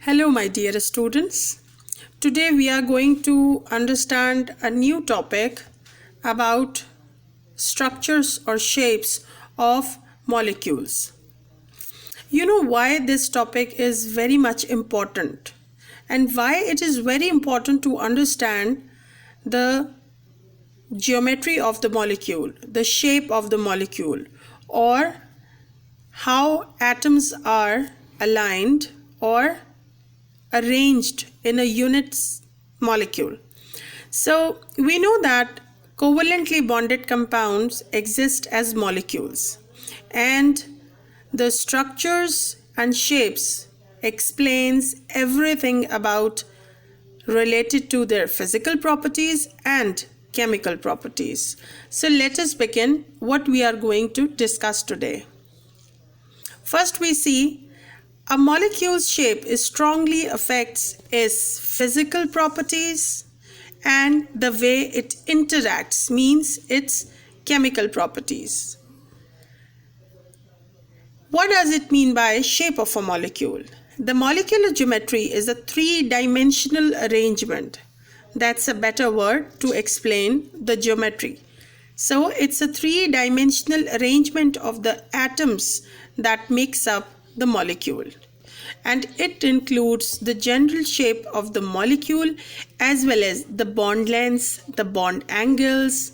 Hello, my dear students. Today we are going to understand a new topic about structures or shapes of molecules. You know why this topic is very much important and why it is very important to understand the geometry of the molecule, the shape of the molecule, or how atoms are aligned or arranged in a unit molecule. So we know that covalently bonded compounds exist as molecules, and the structures and shapes explains everything about related to their physical properties and chemical properties. So let us begin what we are going to discuss today. First we see a molecule's shape strongly affects its physical properties and the way it interacts, means its chemical properties. What does it mean by shape of a molecule? The molecular geometry is a three-dimensional arrangement. That's a better word to explain the geometry. So it's a three-dimensional arrangement of the atoms that makes up the molecule, and it includes the general shape of the molecule as well as the bond lengths, the bond angles,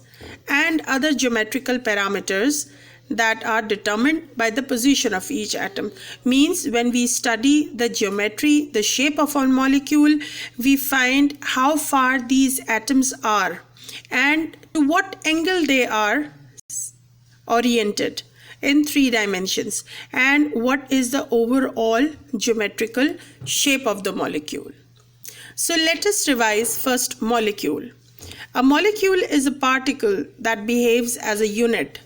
and other geometrical parameters that are determined by the position of each atom. Means when we study the geometry, the shape of a molecule, we find how far these atoms are and to what angle they are oriented in three dimensions, and what is the overall geometrical shape of the molecule. So let us revise first molecule. A molecule is a particle that behaves as a unit,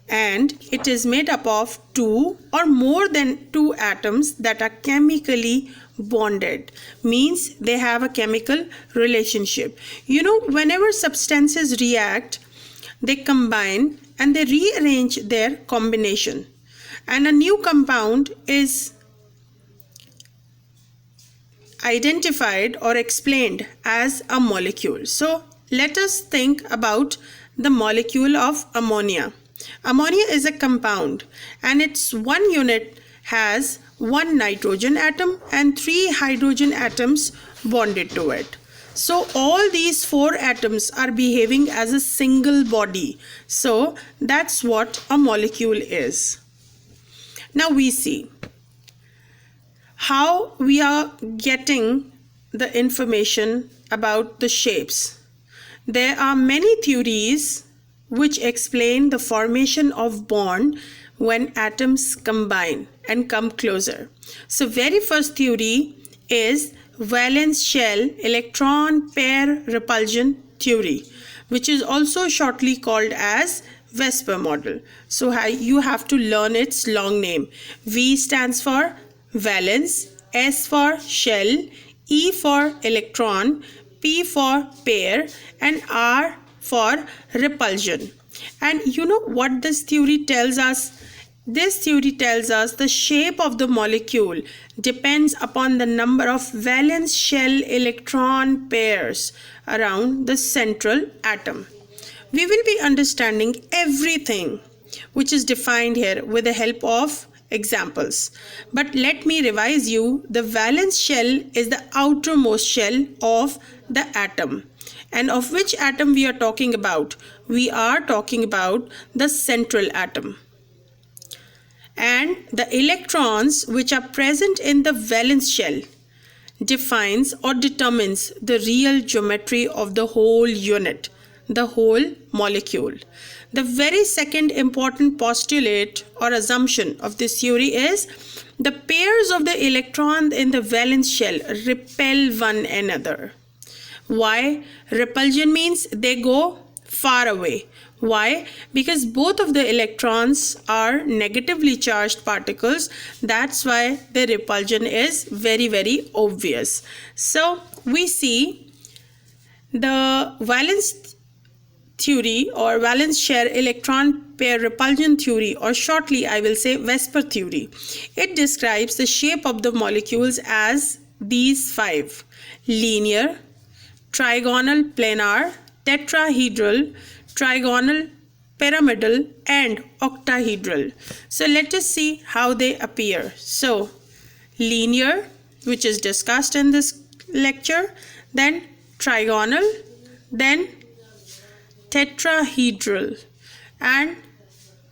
and it is made up of two or more than two atoms that are chemically bonded, means they have a chemical relationship. You know, whenever substances react, they combine and they rearrange their combination, and a new compound is identified or explained as a molecule. So let us think about the molecule of ammonia. Ammonia is a compound, and its one unit has one nitrogen atom and three hydrogen atoms bonded to it. So all these four atoms are behaving as a single body. So that's what a molecule is. Now we see how we are getting the information about the shapes. There are many theories which explain the formation of bond when atoms combine and come closer. So very first theory is valence shell electron pair repulsion theory, which is also shortly called as VSEPR model. So you have to learn its long name. V stands for valence, S for shell, E for electron, P for pair, and R for repulsion. And you know what this theory tells us? This theory tells us the shape of the molecule depends upon the number of valence shell electron pairs around the central atom. We will be understanding everything which is defined here with the help of examples. But let me revise you. The valence shell is the outermost shell of the atom. And of which atom we are talking about? We are talking about the central atom. And the electrons which are present in the valence shell defines or determines the real geometry of the whole unit, the whole molecule. The very second important postulate or assumption of this theory is the pairs of the electrons in the valence shell repel one another. Why? Repulsion means they go far away. Why? Because both of the electrons are negatively charged particles. That's why the repulsion is very, very obvious. So we see the valence theory or valence share electron pair repulsion theory, or shortly I will say Vesper theory. It describes the shape of the molecules as these five: linear, trigonal planar, tetrahedral, trigonal pyramidal, and octahedral. So let us see how they appear. So linear, which is discussed in this lecture, then trigonal, then tetrahedral, and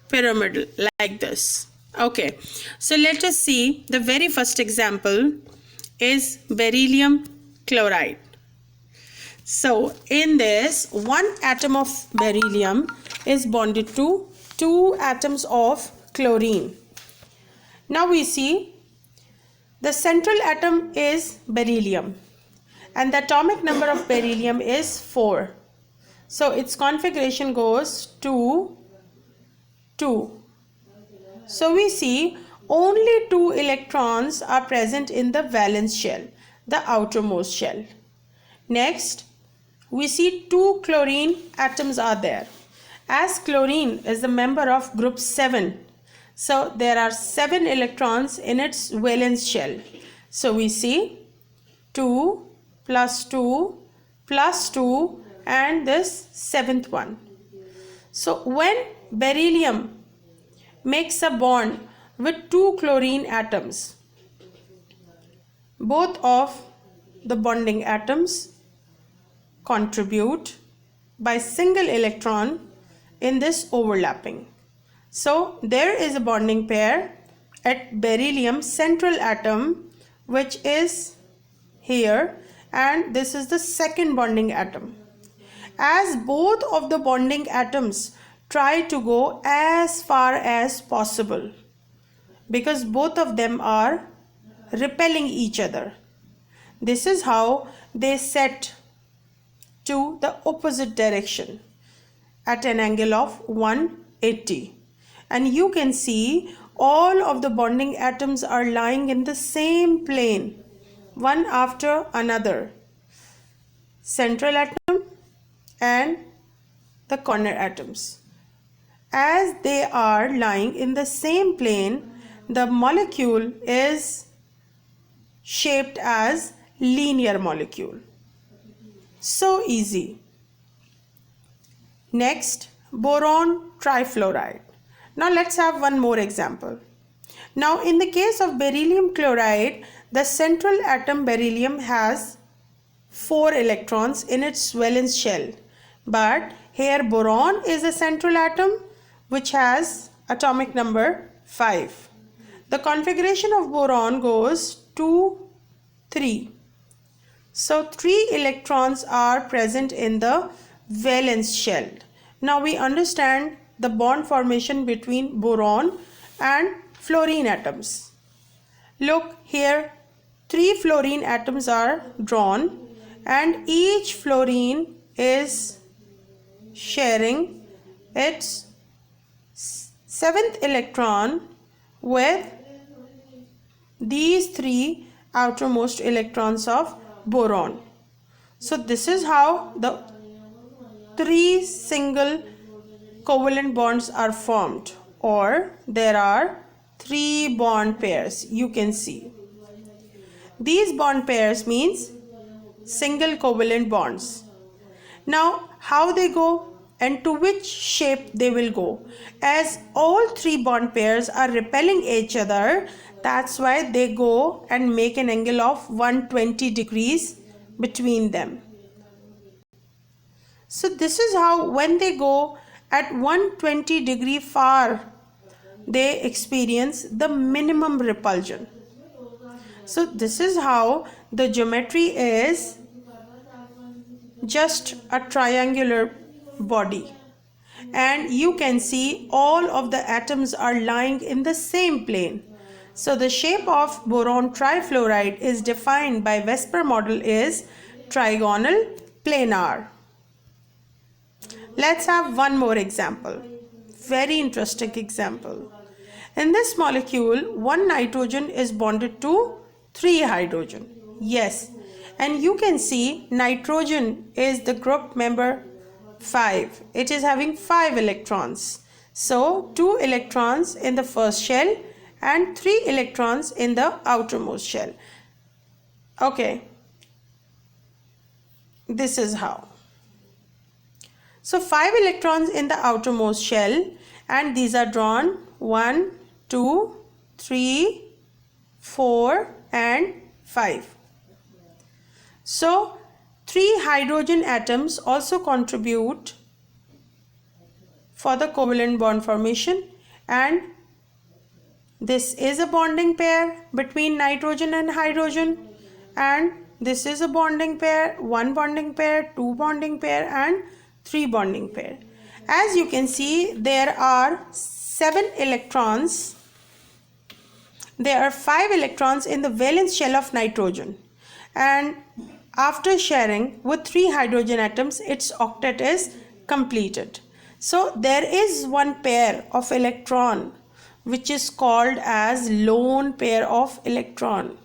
pyramidal, like this. Okay, so let us see. The very first example is beryllium chloride. So in this, one atom of beryllium is bonded to two atoms of chlorine. Now we see the central atom is beryllium and the atomic number of beryllium is 4. So its configuration goes 2, 2. So we see only 2 electrons are present in the valence shell, the outermost shell. Next, we see 2 chlorine atoms are there. As chlorine is a member of group 7, so there are 7 electrons in its valence shell. So we see 2 plus 2 plus 2 and this 7th one. So when beryllium makes a bond with 2 chlorine atoms, both of the bonding atoms contribute by single electron in this overlapping. So there is a bonding pair at beryllium central atom, which is here, and this is the second bonding atom. As both of the bonding atoms try to go as far as possible, because both of them are repelling each other, this is how they set to the opposite direction at an angle of 180. And you can see all of the bonding atoms are lying in the same plane, one after another. Central atom and the corner atoms. As they are lying in the same plane, the molecule is shaped as linear molecule. So easy. Next, boron trifluoride. Now let's have one more example. Now in the case of beryllium chloride, the central atom beryllium has 4 electrons in its valence shell. But here boron is a central atom which has atomic number 5. The configuration of boron goes 2, 3. So 3 electrons are present in the valence shell. Now we understand the bond formation between boron and fluorine atoms. Look here, 3 fluorine atoms are drawn and each fluorine is sharing its 7th electron with these 3 outermost electrons of boron. So this is how the 3 single covalent bonds are formed, or there are 3 bond pairs. You can see these bond pairs means single covalent bonds. Now how they go and to which shape they will go, as all 3 bond pairs are repelling each other, that's why they go and make an angle of 120 degrees between them. So this is how when they go at 120 degree far, they experience the minimum repulsion. So this is how the geometry is just a triangular body, and you can see all of the atoms are lying in the same plane. So the shape of boron trifluoride is defined by Vesper model is trigonal planar. Let's have one more example. Very interesting example. In this molecule, 1 nitrogen is bonded to 3 hydrogen. Yes, and you can see nitrogen is the group member 5. It is having 5 electrons. So 2 electrons in the first shell and 3 electrons in the outermost shell. Okay, this is how. So 5 electrons in the outermost shell, and these are drawn 1, 2, 3, 4 and 5. So 3 hydrogen atoms also contribute for the covalent bond formation, and this is a bonding pair between nitrogen and hydrogen, and this is a bonding pair, 1 bonding pair, 2 bonding pair and 3 bonding pair. As you can see, there are 7 electrons. There are 5 electrons in the valence shell of nitrogen, and after sharing with 3 hydrogen atoms, its octet is completed. So there is one pair of electron which is called as lone pair of electron.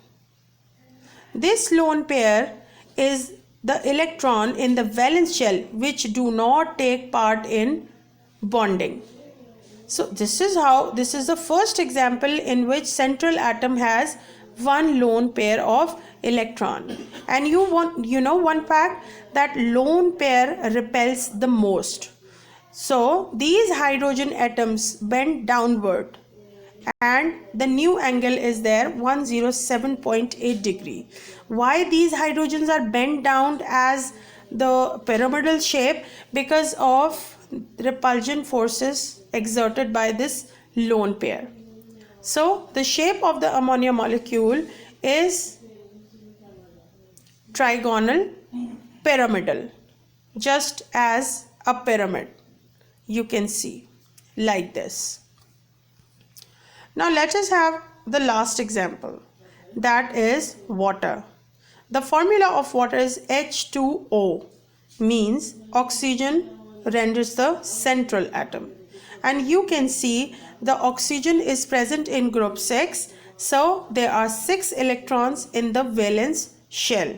This lone pair is the electron in the valence shell which do not take part in bonding. So this is the first example in which central atom has one lone pair of electron. And you know one fact, that lone pair repels the most. So these hydrogen atoms bend downward, and the new angle is there 107.8 degree. Why these hydrogens are bent down as the pyramidal shape? Because of repulsion forces exerted by this lone pair. So the shape of the ammonia molecule is trigonal pyramidal, just as a pyramid. You can see like this. Now let us have the last example, that is water. The formula of water is H2O, means oxygen renders the central atom, and you can see the oxygen is present in group 6, so there are 6 electrons in the valence shell,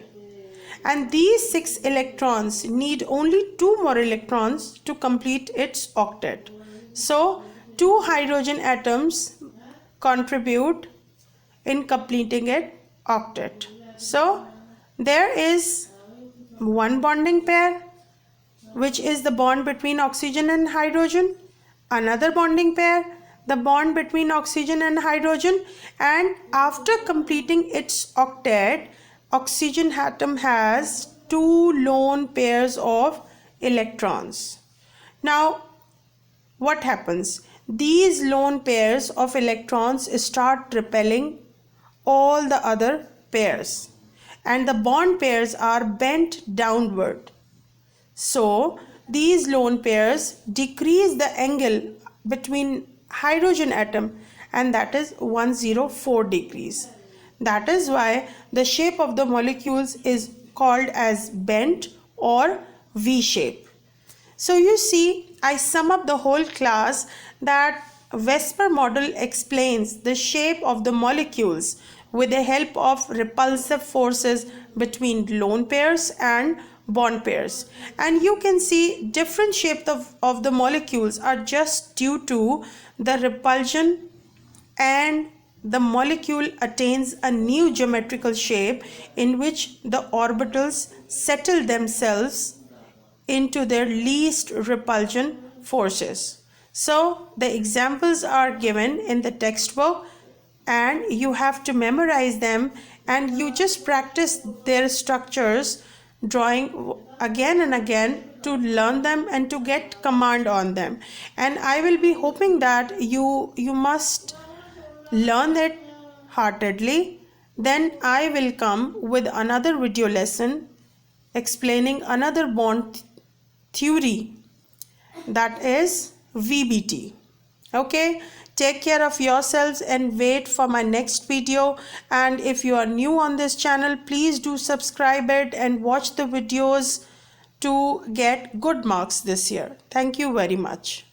and these 6 electrons need only 2 more electrons to complete its octet. So 2 hydrogen atoms contribute in completing its octet. So there is one bonding pair, which is the bond between oxygen and hydrogen, another bonding pair, the bond between oxygen and hydrogen, and after completing its octet, oxygen atom has 2 lone pairs of electrons. Now what happens? These lone pairs of electrons start repelling all the other pairs, and the bond pairs are bent downward. So these lone pairs decrease the angle between hydrogen atom, and that is 104 degrees. That is why the shape of the molecules is called as bent or V shape. So you see, I sum up the whole class that Vesper model explains the shape of the molecules with the help of repulsive forces between lone pairs and bond pairs. And you can see different shape of the molecules are just due to the repulsion, and the molecule attains a new geometrical shape in which the orbitals settle themselves into their least repulsion forces. So the examples are given in the textbook, and you have to memorize them, and you just practice their structures, drawing again and again to learn them and to get command on them. And I will be hoping that you must learn it heartedly. Then I will come with another video lesson explaining another bond theory, that is VBT. Okay, take care of yourselves and wait for my next video. And if you are new on this channel, please do subscribe it and watch the videos to get good marks this year. Thank you very much.